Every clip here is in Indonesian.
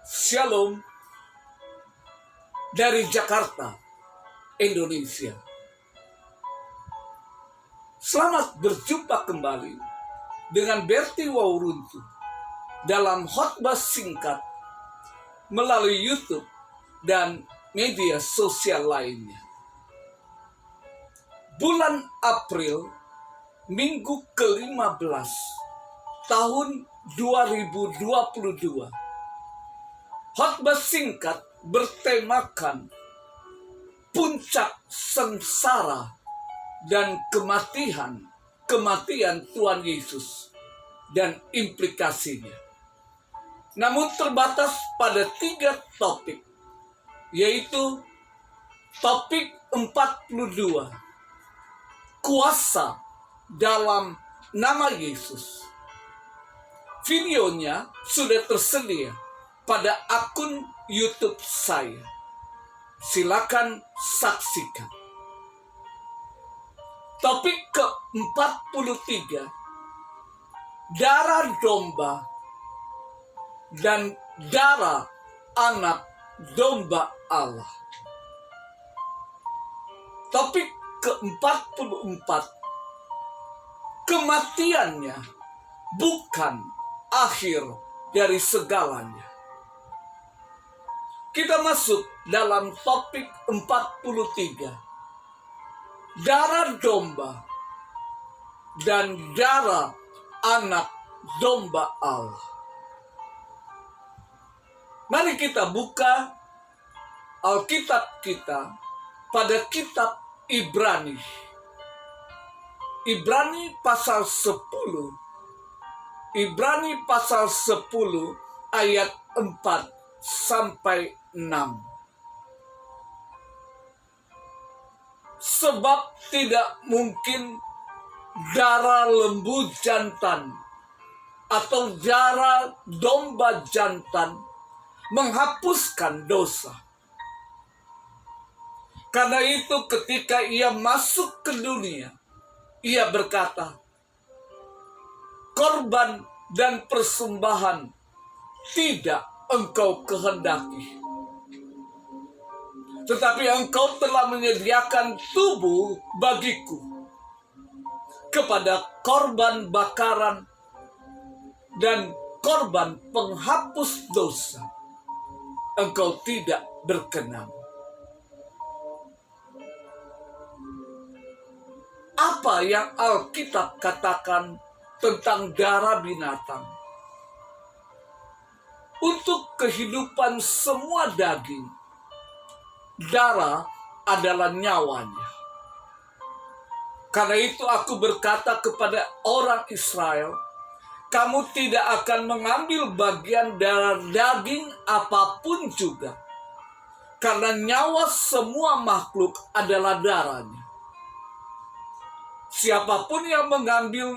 Shalom dari Jakarta, Indonesia. Selamat berjumpa kembali dengan Berti Wauruntu dalam khotbah singkat melalui YouTube dan media sosial lainnya. Bulan April, minggu ke-15 tahun 2022. Khotbah singkat bertemakan puncak sengsara dan kematian Tuhan Yesus dan implikasinya. Namun terbatas pada 3 topik, yaitu topik 42, kuasa dalam nama Yesus. Videonya sudah tersedia pada akun YouTube saya. Silakan saksikan. Topik ke-43, darah domba dan darah anak domba Allah. Topik ke-44, kematiannya bukan akhir dari segalanya. Kita masuk dalam topik 43, darah domba dan darah anak domba Allah. Mari kita buka Alkitab kita pada kitab Ibrani. Ibrani pasal 10 ayat 4 sampai 6. Sebab tidak mungkin darah lembu jantan atau darah domba jantan menghapuskan dosa. Karena itu ketika ia masuk ke dunia, ia berkata, korban dan persembahan tidak engkau kehendaki, tetapi engkau telah menyediakan tubuh bagiku. Kepada korban bakaran dan korban penghapus dosa engkau tidak berkenan. Apa yang Alkitab katakan tentang darah binatang? Untuk kehidupan semua daging, darah adalah nyawanya. Karena itu aku berkata kepada orang Israel, kamu tidak akan mengambil bagian darah daging apapun juga. Karena nyawa semua makhluk adalah darahnya. Siapapun yang mengambil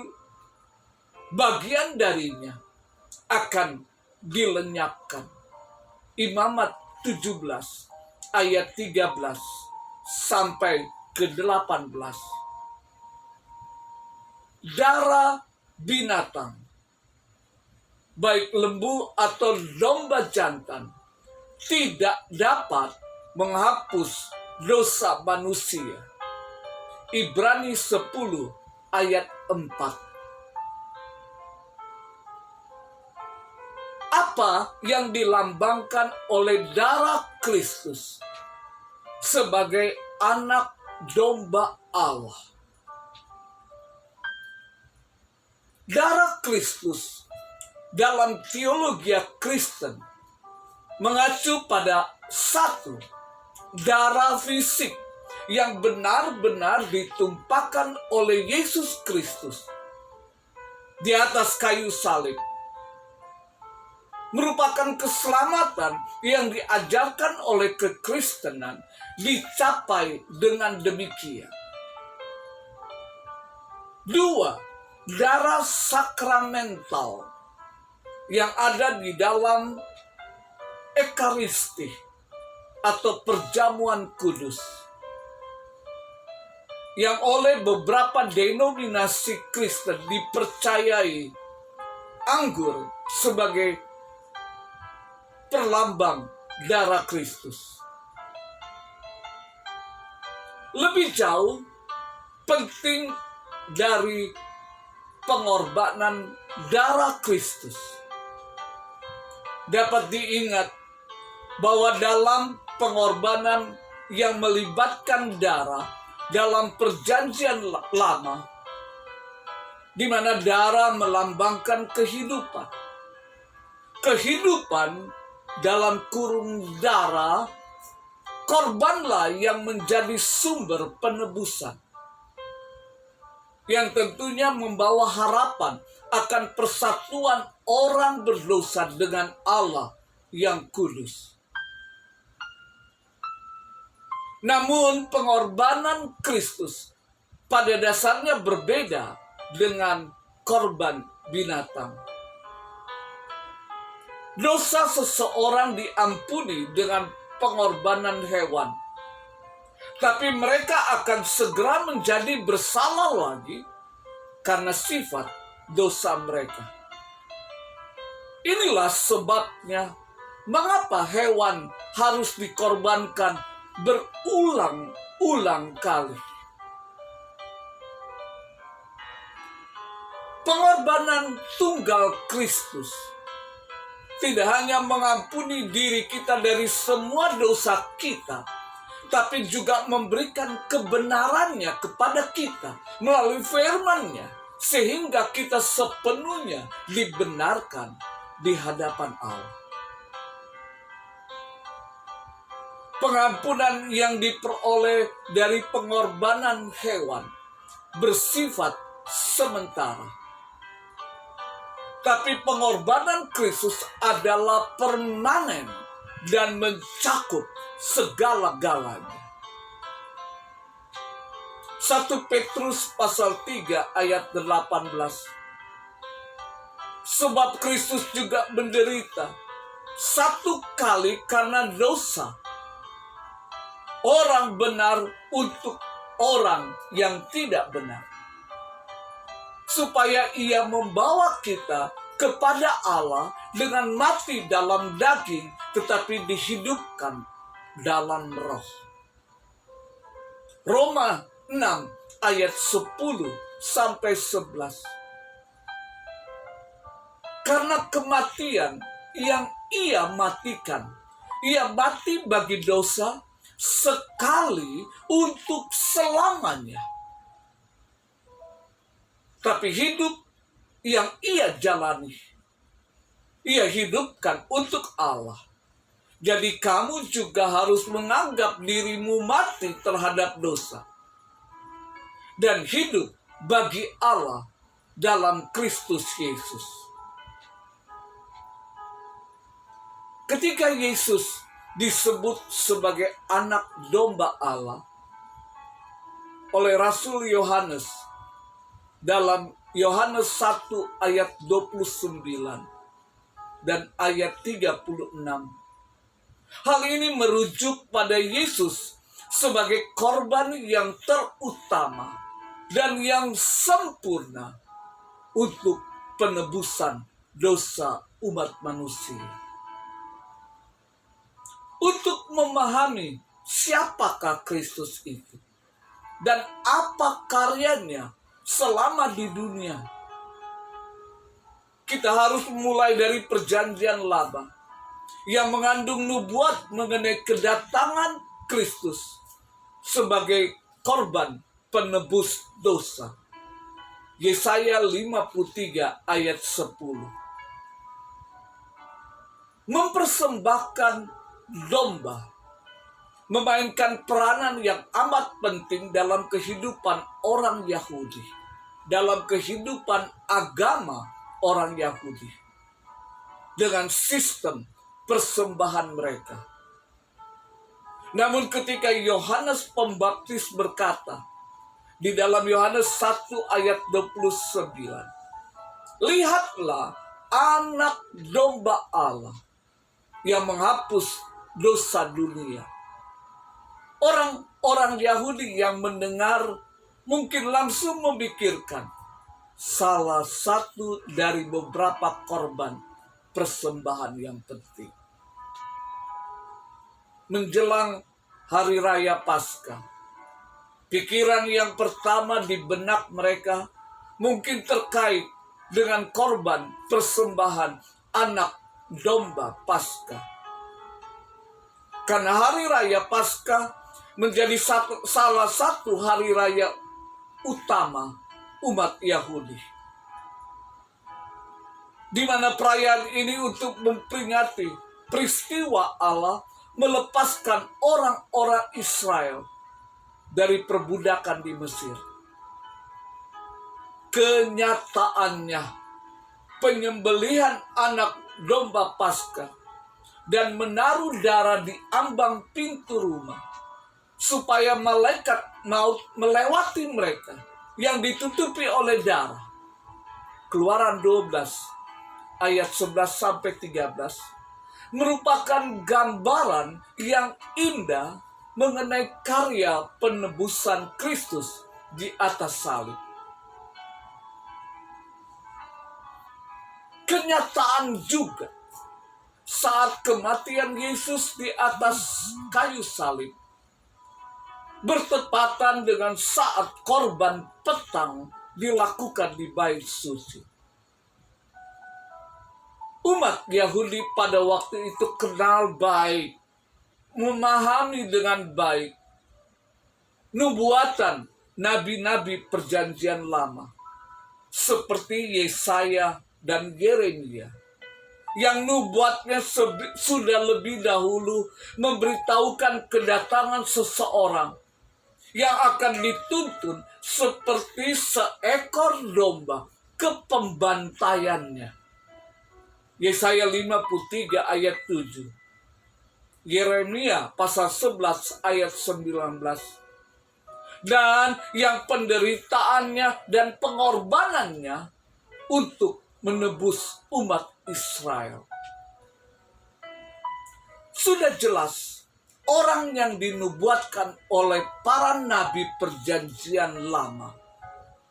bagian darinya akan dilenyapkan. Imamat 17 ayat 13 sampai ke 18. Darah binatang, baik lembu atau domba jantan, tidak dapat menghapus dosa manusia. Ibrani 10 ayat 4. Apa yang dilambangkan oleh darah Kristus sebagai anak domba Allah? Darah Kristus dalam teologi Kristen mengacu pada satu, darah fisik yang benar-benar ditumpahkan oleh Yesus Kristus di atas kayu salib, merupakan keselamatan yang diajarkan oleh kekristenan dicapai dengan demikian. 2, darah sakramental yang ada di dalam Ekaristi atau perjamuan kudus, yang oleh beberapa denominasi Kristen dipercayai anggur sebagai perlambang darah Kristus. Lebih jauh, penting dari pengorbanan darah Kristus dapat diingat bahwa dalam pengorbanan yang melibatkan darah dalam perjanjian lama, di mana darah melambangkan kehidupan. Kehidupan dalam kurung darah, korbanlah yang menjadi sumber penebusan, yang tentunya membawa harapan akan persatuan orang berdosa dengan Allah yang kudus. Namun pengorbanan Kristus pada dasarnya berbeda dengan korban binatang. Dosa seseorang diampuni dengan pengorbanan hewan, tapi mereka akan segera menjadi bersalah lagi karena sifat dosa mereka. Inilah sebabnya mengapa hewan harus dikorbankan berulang-ulang kali. Pengorbanan tunggal Kristus tidak hanya mengampuni diri kita dari semua dosa kita, tapi juga memberikan kebenarannya kepada kita melalui firman-Nya, sehingga kita sepenuhnya dibenarkan di hadapan Allah. Pengampunan yang diperoleh dari pengorbanan hewan bersifat sementara. Tapi pengorbanan Kristus adalah permanen dan mencakup segala-galanya. 1 Petrus pasal 3 ayat 18. Sebab Kristus juga menderita satu kali karena dosa orang benar untuk orang yang tidak benar, supaya ia membawa kita kepada Allah dengan mati dalam daging, tetapi dihidupkan dalam roh. Roma 6 ayat 10 sampai 11. Karena kematian yang ia matikan, ia mati bagi dosa sekali untuk selamanya. Tapi hidup yang ia jalani, ia hidupkan untuk Allah. Jadi kamu juga harus menganggap dirimu mati terhadap dosa dan hidup bagi Allah dalam Kristus Yesus. Ketika Yesus disebut sebagai anak domba Allah oleh Rasul Yohanes dalam Yohanes 1 ayat 29 dan ayat 36. Hal ini merujuk pada Yesus sebagai korban yang terutama dan yang sempurna untuk penebusan dosa umat manusia. Untuk memahami siapakah Kristus itu dan apa karyanya selama di dunia, kita harus mulai dari perjanjian lama yang mengandung nubuat mengenai kedatangan Kristus sebagai korban penebus dosa. Yesaya 53 ayat 10. Mempersembahkan domba memainkan peranan yang amat penting dalam kehidupan orang Yahudi, dalam kehidupan agama orang Yahudi, dengan sistem persembahan mereka. Namun ketika Yohanes Pembaptis berkata di dalam Yohanes 1 ayat 29, lihatlah anak domba Allah yang menghapus dosa dunia. Orang-orang Yahudi yang mendengar mungkin langsung memikirkan salah satu dari beberapa korban persembahan yang penting. menjelang hari raya Paskah. Pikiran yang pertama di benak mereka mungkin terkait dengan korban persembahan anak domba Paskah. Karena hari raya Paskah menjadi salah satu hari raya utama umat Yahudi, di mana perayaan ini untuk memperingati peristiwa Allah melepaskan orang-orang Israel dari perbudakan di Mesir. Kenyataannya, penyembelihan anak domba Paskah dan menaruh darah di ambang pintu rumah supaya malaikat maut melewati mereka yang ditutupi oleh darah. Keluaran 12 ayat 11-13 merupakan gambaran yang indah mengenai karya penebusan Kristus di atas salib. Kenyataan juga saat kematian Yesus di atas kayu salib bertepatan dengan saat korban petang dilakukan di bait suci. Umat Yahudi pada waktu itu kenal baik, memahami dengan baik nubuatan nabi-nabi perjanjian lama seperti Yesaya dan Yeremia yang nubuatnya sudah lebih dahulu memberitahukan kedatangan seseorang yang akan dituntun seperti seekor domba ke pembantaiannya. Yesaya 53 ayat 7. Yeremia pasal 11 ayat 19. Dan yang penderitaannya dan pengorbanannya untuk menebus umat Israel. Sudah jelas, orang yang dinubuatkan oleh para nabi perjanjian lama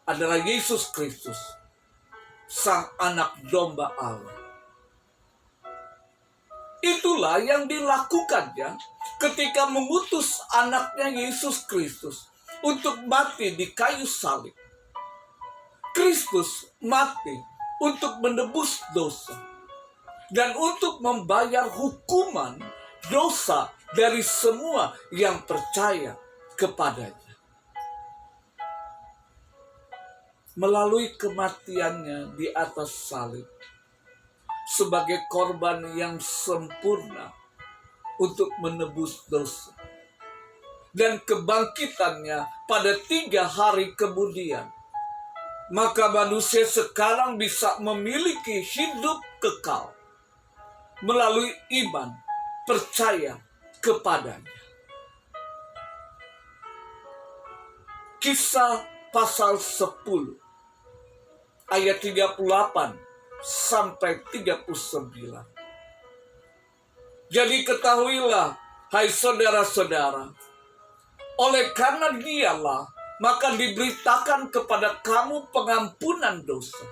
adalah Yesus Kristus, sang anak domba Allah. Itulah yang dilakukannya ketika mengutus anaknya Yesus Kristus untuk mati di kayu salib. Kristus mati untuk menebus dosa dan untuk membayar hukuman dosa dari semua yang percaya kepadanya. Melalui kematiannya di atas salib sebagai korban yang sempurna untuk menebus dosa, dan kebangkitannya pada 3 hari kemudian, maka manusia sekarang bisa memiliki hidup kekal melalui iman percaya kepadanya. Kisah pasal 10 ayat 38 sampai 39. Jadi ketahuilah, hai saudara-saudara, oleh karena Dialah maka diberitakan kepada kamu pengampunan dosa.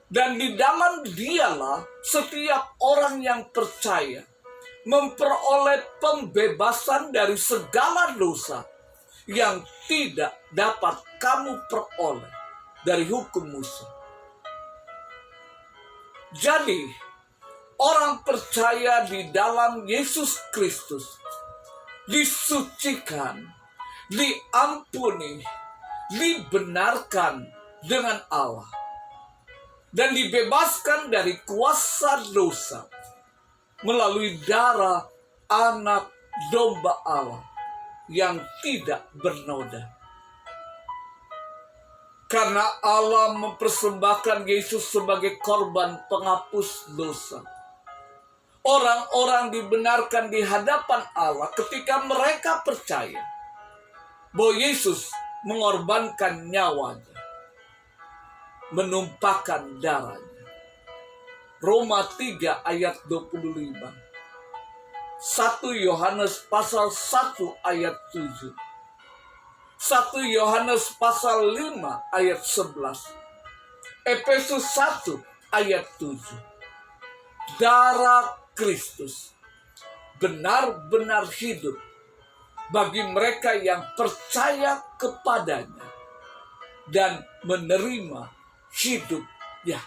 Dan di dalam Dialah setiap orang yang percaya memperoleh pembebasan dari segala dosa yang tidak dapat kamu peroleh dari hukum Musa. Jadi, orang percaya di dalam Yesus Kristus disucikan, diampuni, dibenarkan dengan Allah, dan dibebaskan dari kuasa dosa melalui darah anak domba Allah yang tidak bernoda. Karena Allah mempersembahkan Yesus sebagai korban penghapus dosa, orang-orang dibenarkan di hadapan Allah ketika mereka percaya bahwa Yesus mengorbankan nyawanya, menumpahkan darahnya. Roma 3 ayat 25. 1 Yohanes pasal 1 ayat 7. 1 Yohanes pasal 5 ayat 11. Efesus 1 ayat 7. Darah Kristus benar-benar hidup bagi mereka yang percaya kepadanya dan menerima hidup ya